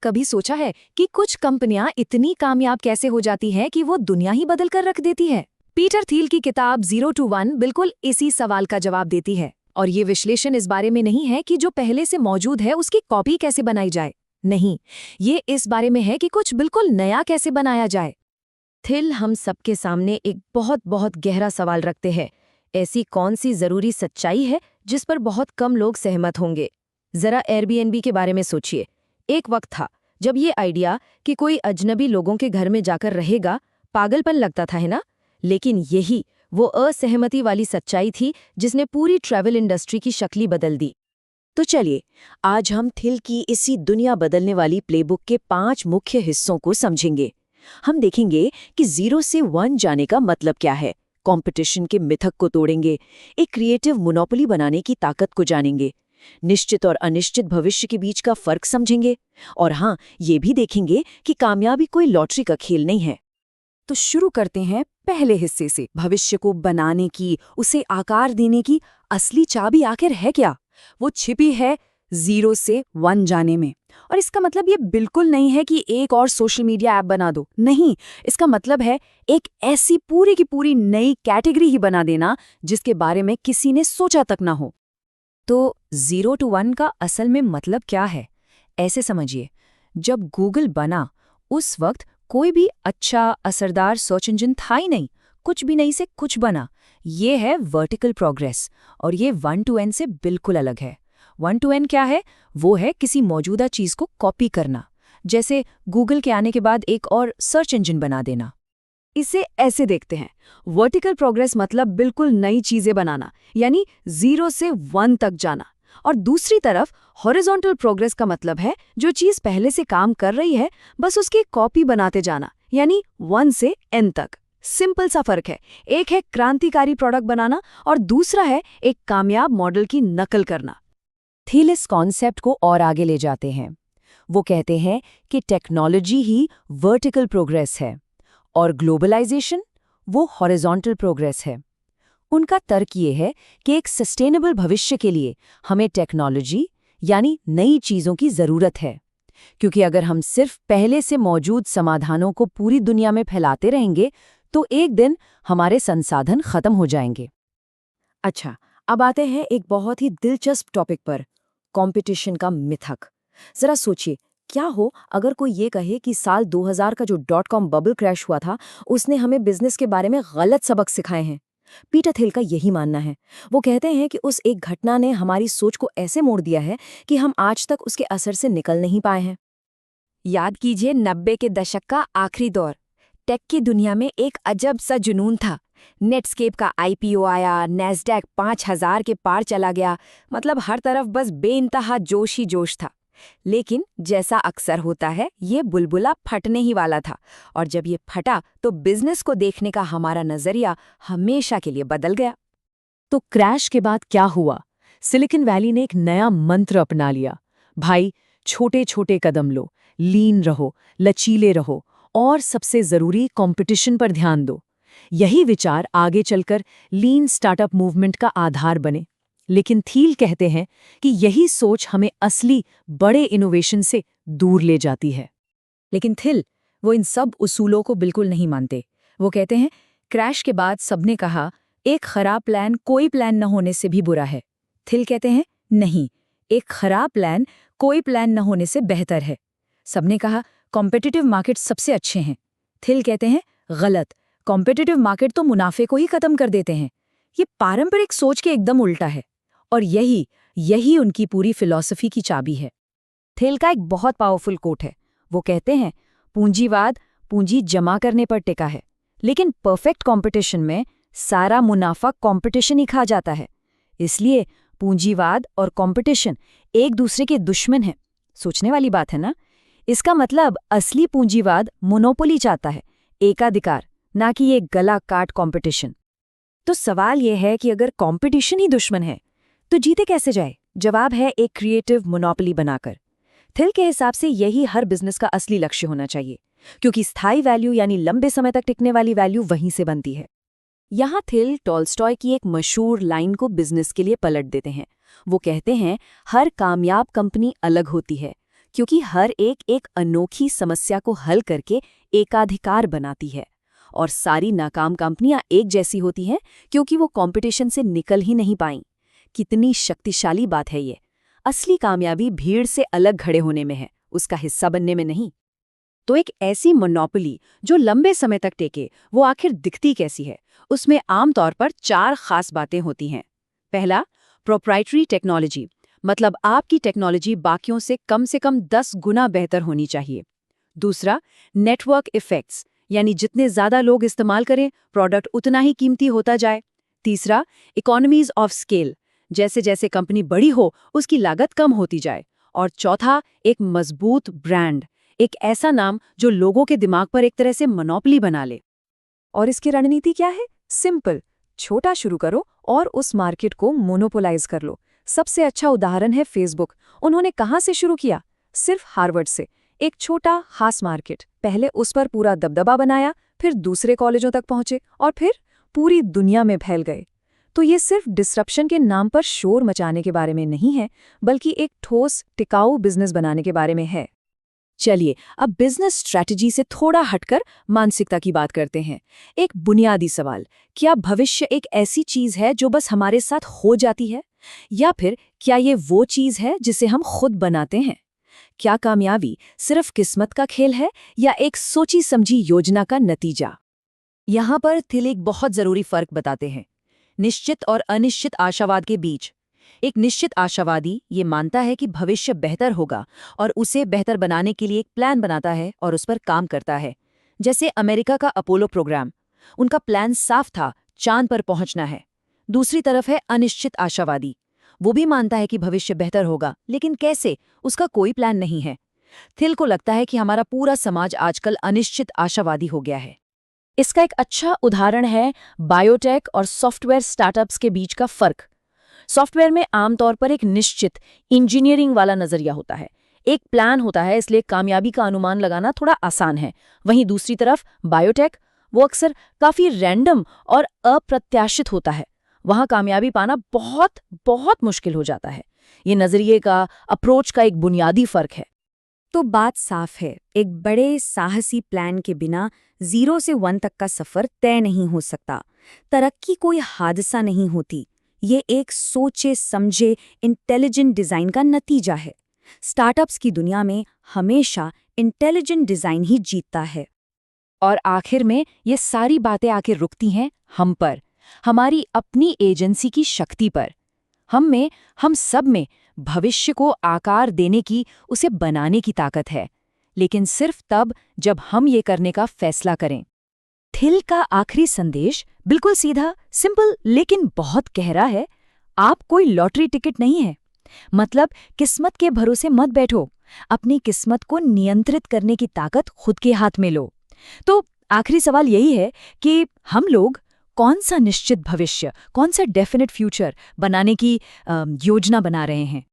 कभी सोचा है कि कुछ कंपनियां इतनी कामयाब कैसे हो जाती हैं कि वो दुनिया ही बदल कर रख देती है? पीटर थील की किताब 0 to 1 बिल्कुल इसी सवाल का जवाब देती है। और ये विश्लेषण इस बारे में नहीं है कि जो पहले से मौजूद है उसकी कॉपी कैसे बनाई जाए। नहीं, ये इस बारे में है कि कुछ बिल्कुल नया कैसे बनाया जाए। थिल हम सबके सामने एक बहुत बहुत गहरा सवाल रखते हैं। ऐसी कौन सी जरूरी सच्चाई है जिस पर बहुत कम लोग सहमत होंगे? जरा एयरबीएनबी के बारे में सोचिए। एक वक्त था जब ये आइडिया कि कोई अजनबी लोगों के घर में जाकर रहेगा पागलपन लगता था, है ना? लेकिन यही वो असहमति वाली सच्चाई थी जिसने पूरी ट्रैवल इंडस्ट्री की शक्ल ही बदल दी। तो चलिए, आज हम थिल की इसी दुनिया बदलने वाली प्लेबुक के 5 मुख्य हिस्सों को समझेंगे। हम देखेंगे कि 0 से 1 जाने का मतलब क्या है, कंपटीशन के मिथक को तोड़ेंगे, एक क्रिएटिव मोनोपोली बनाने की ताकत को जानेंगे, निश्चित और अनिश्चित भविष्य के बीच का फर्क समझेंगे, और हाँ, ये भी देखेंगे कि कामयाबी कोई लॉटरी का खेल नहीं है। तो शुरू करते हैं पहले हिस्से से। भविष्य को बनाने की, उसे आकार देने की असली चाबी आखिर है क्या? वो छिपी है 0 से 1 जाने में। और इसका मतलब ये बिल्कुल नहीं है कि एक और सोशल मीडिया ऐप बना दो। नहीं, इसका मतलब है एक ऐसी पूरी की पूरी नई कैटेगरी ही बना देना जिसके बारे में किसी ने सोचा तक ना हो। तो 0 to 1 का असल में मतलब क्या है? ऐसे समझिए, जब गूगल बना उस वक्त कोई भी अच्छा असरदार सर्च इंजन था ही नहीं। कुछ भी नहीं से कुछ बना। ये है वर्टिकल प्रोग्रेस, और ये 1 to n से बिल्कुल अलग है। 1 to n क्या है? वो है किसी मौजूदा चीज को कॉपी करना, जैसे गूगल के आने के बाद एक और सर्च इंजन बना देना। इसे ऐसे देखते हैं, वर्टिकल प्रोग्रेस मतलब बिल्कुल नई चीजें बनाना, यानी 0 से 1 तक जाना। और दूसरी तरफ हॉरिजॉन्टल प्रोग्रेस का मतलब है जो चीज पहले से काम कर रही है बस उसकी कॉपी बनाते जाना, यानी 1 से n तक। सिंपल सा फर्क है, एक है क्रांतिकारी प्रोडक्ट बनाना और दूसरा है एक कामयाब मॉडल की नकल करना। थिल इस कॉन्सेप्ट को और आगे ले जाते हैं। वो कहते हैं कि टेक्नोलॉजी ही वर्टिकल प्रोग्रेस है और ग्लोबलाइजेशन वो हॉरिजॉन्टल प्रोग्रेस है। उनका तर्क ये है कि एक सस्टेनेबल भविष्य के लिए हमें टेक्नोलॉजी यानी नई चीज़ों की ज़रूरत है, क्योंकि अगर हम सिर्फ पहले से मौजूद समाधानों को पूरी दुनिया में फैलाते रहेंगे तो एक दिन हमारे संसाधन खत्म हो जाएंगे। अच्छा, अब आते हैं एक बहुत ही दिलचस्प टॉपिक पर, कंपटीशन का मिथक। जरा सोचिए, क्या हो अगर कोई ये कहे कि साल 2000 का जो .com बबल क्रैश हुआ था उसने हमें बिजनेस के बारे में गलत सबक सिखाए हैं। पीटर थिल का यही मानना है। वो कहते हैं कि उस एक घटना ने हमारी सोच को ऐसे मोड़ दिया है कि हम आज तक उसके असर से निकल नहीं पाए हैं। याद कीजिए 90 के दशक का आखिरी दौर। टेक की दुनिया में एक अजब सा जुनून था। नेटस्केप का आईपीओ आया, नैस्डैक 5000 के पार चला गया, मतलब हर तरफ बस बेइंतहा जोश ही जोश था। लेकिन जैसा अक्सर होता है, ये बुलबुला फटने ही वाला था, और जब ये फटा तो बिजनेस को देखने का हमारा नजरिया हमेशा के लिए बदल गया। तो क्रैश के बाद क्या हुआ? सिलिकॉन वैली ने एक नया मंत्र अपना लिया। भाई, छोटे छोटे कदम लो, लीन रहो, लचीले रहो, और सबसे जरूरी कंपटीशन पर ध्यान दो। यही विचार आगे चलकर लीन स्टार्टअप मूवमेंट का आधार बने। लेकिन थील कहते हैं कि यही सोच हमें असली बड़े इनोवेशन से दूर ले जाती है। लेकिन थिल वो इन सब उसूलों को बिल्कुल नहीं मानते। वो कहते हैं क्रैश के बाद सबने कहा एक खराब प्लान कोई प्लान न होने से भी बुरा है। थिल कहते हैं नहीं, एक खराब प्लान कोई प्लान न होने से बेहतर है। सबने कहा कॉम्पिटिटिव मार्केट सबसे अच्छे हैं। थिल कहते हैं गलत, कॉम्पिटिटिव मार्केट तो मुनाफे को ही खत्म कर देते हैं। ये पारंपरिक सोच के एकदम उल्टा है, और यही उनकी पूरी फिलॉसफी की चाबी है। थिल का एक बहुत पावरफुल कोट है। वो कहते हैं पूंजीवाद पूंजी जमा करने पर टिका है, लेकिन परफेक्ट कंपटीशन में सारा मुनाफा कंपटीशन ही खा जाता है। इसलिए पूंजीवाद और कंपटीशन एक दूसरे के दुश्मन हैं। सोचने वाली बात है ना? इसका मतलब असली पूंजीवाद मोनोपोली चाहता है, एकाधिकार, ना कि ये गला काट कंपटीशन। तो सवाल यह है कि अगर कंपटीशन ही दुश्मन है तो जीते कैसे जाए? जवाब है एक क्रिएटिव मोनोपोली बनाकर। थिल के हिसाब से यही हर बिजनेस का असली लक्ष्य होना चाहिए, क्योंकि स्थायी वैल्यू यानी लंबे समय तक टिकने वाली वैल्यू वहीं से बनती है। यहाँ थिल टॉल्स्टॉय की एक मशहूर लाइन को बिजनेस के लिए पलट देते हैं। वो कहते हैं हर कामयाब कंपनी अलग होती है, क्योंकि हर एक अनोखी समस्या को हल करके एकाधिकार बनाती है। और सारी नाकाम कंपनियां एक जैसी होती हैं क्योंकि वो कंपटीशन से निकल ही नहीं पाईं। कितनी शक्तिशाली बात है ये। असली कामयाबी भीड़ से अलग खड़े होने में है, उसका हिस्सा बनने में नहीं। तो एक ऐसी मोनोपोली जो लंबे समय तक टेके, वो आखिर दिखती कैसी है? उसमें आमतौर पर 4 खास बातें होती हैं। पहला, प्रोप्राइटरी टेक्नोलॉजी, मतलब आपकी टेक्नोलॉजी बाकियों से कम 10 गुना बेहतर होनी चाहिए। दूसरा, नेटवर्क इफेक्ट्स, यानी जितने ज्यादा लोग इस्तेमाल करें, प्रोडक्ट उतना ही कीमती होता जाए। तीसरा, इकोनॉमीज ऑफ स्केल, जैसे जैसे कंपनी बड़ी हो उसकी लागत कम होती जाए। और चौथा, एक मजबूत ब्रांड, एक ऐसा नाम जो लोगों के दिमाग पर एक तरह से मोनोपोली बना ले। और इसकी रणनीति क्या है? सिंपल, छोटा शुरू करो और उस मार्केट को मोनोपोलाइज कर लो। सबसे अच्छा उदाहरण है फेसबुक। उन्होंने कहाँ से शुरू किया? सिर्फ हार्वर्ड से। एक छोटा खास मार्केट, पहले उस पर पूरा दबदबा बनाया, फिर दूसरे कॉलेजों तक पहुंचे और फिर पूरी दुनिया में फैल गए। तो ये सिर्फ डिसरप्शन के नाम पर शोर मचाने के बारे में नहीं है, बल्कि एक ठोस टिकाऊ बिजनेस बनाने के बारे में है। चलिए अब बिजनेस स्ट्रैटेजी से थोड़ा हटकर मानसिकता की बात करते हैं। एक बुनियादी सवाल, क्या भविष्य एक ऐसी चीज है जो बस हमारे साथ हो जाती है, या फिर क्या ये वो चीज है जिसे हम खुद बनाते हैं? क्या कामयाबी सिर्फ किस्मत का खेल है या एक सोची समझी योजना का नतीजा? यहाँ पर थिल एक बहुत जरूरी फर्क बताते हैं, निश्चित और अनिश्चित आशावाद के बीच। एक निश्चित आशावादी ये मानता है कि भविष्य बेहतर होगा और उसे बेहतर बनाने के लिए एक प्लान बनाता है और उस पर काम करता है। जैसे अमेरिका का अपोलो प्रोग्राम, उनका प्लान साफ था, चांद पर पहुंचना है। दूसरी तरफ है अनिश्चित आशावादी, वो भी मानता है कि भविष्य बेहतर होगा, लेकिन कैसे, उसका कोई प्लान नहीं है। थिल को लगता है कि हमारा पूरा समाज आजकल अनिश्चित आशावादी हो गया है। इसका एक अच्छा उदाहरण है बायोटेक और सॉफ्टवेयर स्टार्टअप्स के बीच का फर्क। सॉफ्टवेयर में आमतौर पर एक निश्चित इंजीनियरिंग वाला नजरिया होता है, एक प्लान होता है, इसलिए कामयाबी का अनुमान लगाना थोड़ा आसान है। वहीं दूसरी तरफ बायोटेक, वो अक्सर काफी रैंडम और अप्रत्याशित होता है। वहां कामयाबी पाना बहुत बहुत मुश्किल हो जाता है। ये नजरिए का, अप्रोच का एक बुनियादी फर्क है। तो बात साफ है, एक बड़े साहसी प्लान के बिना 0 से 1 तक का सफर तय नहीं हो सकता। तरक्की कोई हादसा नहीं होती, ये एक सोचे समझे इंटेलिजेंट डिजाइन का नतीजा है। स्टार्टअप्स की दुनिया में हमेशा इंटेलिजेंट डिजाइन ही जीतता है। और आखिर में ये सारी बातें आकर रुकती हैं हम पर, हमारी अपनी एजेंसी की शक्ति पर। हम सब में भविष्य को आकार देने की, उसे बनाने की ताकत है, लेकिन सिर्फ तब जब हम ये करने का फैसला करें। थिल का आखिरी संदेश बिल्कुल सीधा, सिंपल, लेकिन बहुत गहरा है। आप कोई लॉटरी टिकट नहीं है। मतलब किस्मत के भरोसे मत बैठो, अपनी किस्मत को नियंत्रित करने की ताकत खुद के हाथ में लो। तो आखिरी सवाल यही है कि हम लोग कौन सा निश्चित भविष्य, कौन सा डेफिनेट फ्यूचर बनाने की योजना बना रहे हैं।